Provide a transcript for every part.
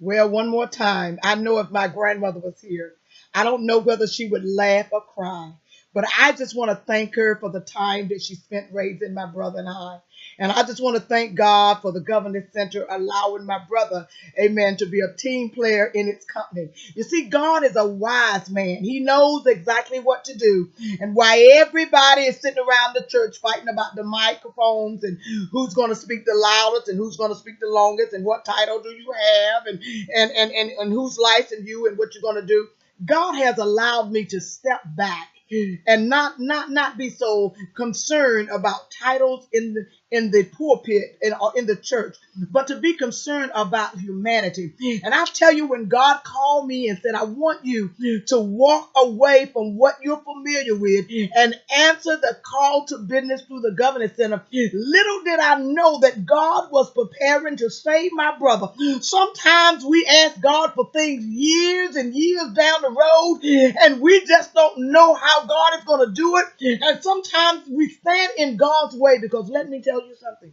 Well, one more time. I know if my grandmother was here, I don't know whether she would laugh or cry, but I just want to thank her for the time that she spent raising my brother and I. And I just want to thank God for the Governance Center allowing my brother, amen, to be a team player in its company. You see, God is a wise man. He knows exactly what to do. And why everybody is sitting around the church fighting about the microphones and who's going to speak the loudest and who's going to speak the longest and what title do you have and who's licensed you and what you're going to do. God has allowed me to step back and not be so concerned about titles in the pulpit or in the church, but to be concerned about humanity. And I tell you, when God called me and said, I want you to walk away from what you're familiar with and answer the call to business through the Governance Center, little did I know that God was preparing to save my brother. Sometimes we ask God for things years and years down the road, and we just don't know how God is going to do it. And sometimes we stand in God's way because let me tell you something.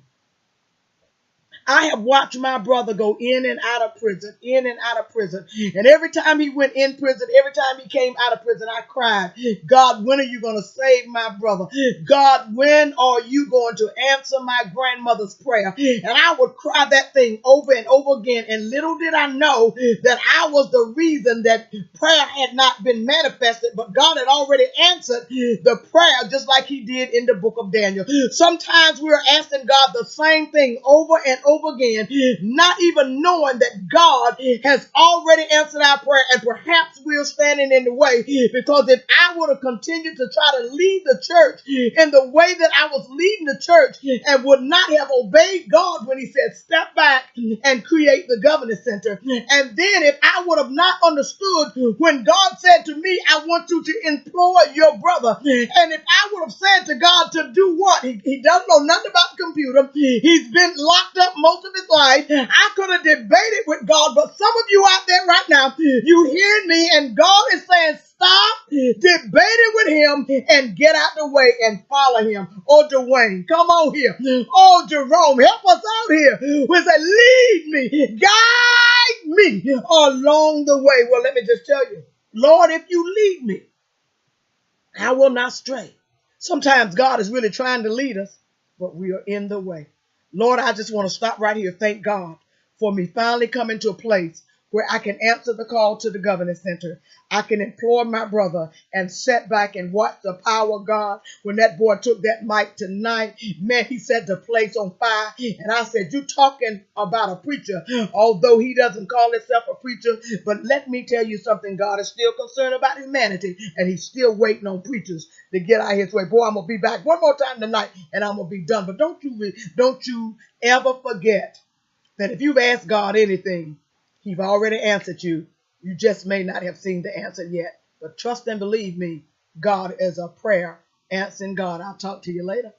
I have watched my brother go in and out of prison, in and out of prison. And every time he went in prison, every time he came out of prison, I cried, God, when are you going to save my brother? God, when are you going to answer my grandmother's prayer? And I would cry that thing over and over again. And little did I know that I was the reason that prayer had not been manifested, but God had already answered the prayer just like he did in the book of Daniel. Sometimes we're asking God the same thing over and over again, not even knowing that God has already answered our prayer, and perhaps we're standing in the way, because if I would have continued to try to lead the church in the way that I was leading the church and would not have obeyed God when he said step back and create the Governance Center, and then if I would have not understood when God said to me, I want you to employ your brother, and if I would have said to God to do what? He doesn't know nothing about the computer. He's been locked up most of his life. I could have debated with God, but some of you out there right now, you hear me, and God is saying, stop debating with him and get out the way and follow him. Oh, Dwayne, come on here. Oh, Jerome, help us out here. We say, lead me, guide me along the way. Well, let me just tell you, Lord, if you lead me, I will not stray. Sometimes God is really trying to lead us, but we are in the way. Lord, I just want to stop right here. Thank God for me finally coming to a place where I can answer the call to the Governance Center. I can implore my brother and sit back and watch the power of God. When that boy took that mic tonight, man, he set the place on fire. And I said, you talking about a preacher, although he doesn't call himself a preacher. But let me tell you something, God is still concerned about humanity, and he's still waiting on preachers to get out of his way. Boy, I'm going to be back one more time tonight, and I'm going to be done. But don't you ever forget that if you've asked God anything, he's already answered you. You just may not have seen the answer yet. But trust and believe me, God is a prayer answering God. I'll talk to you later.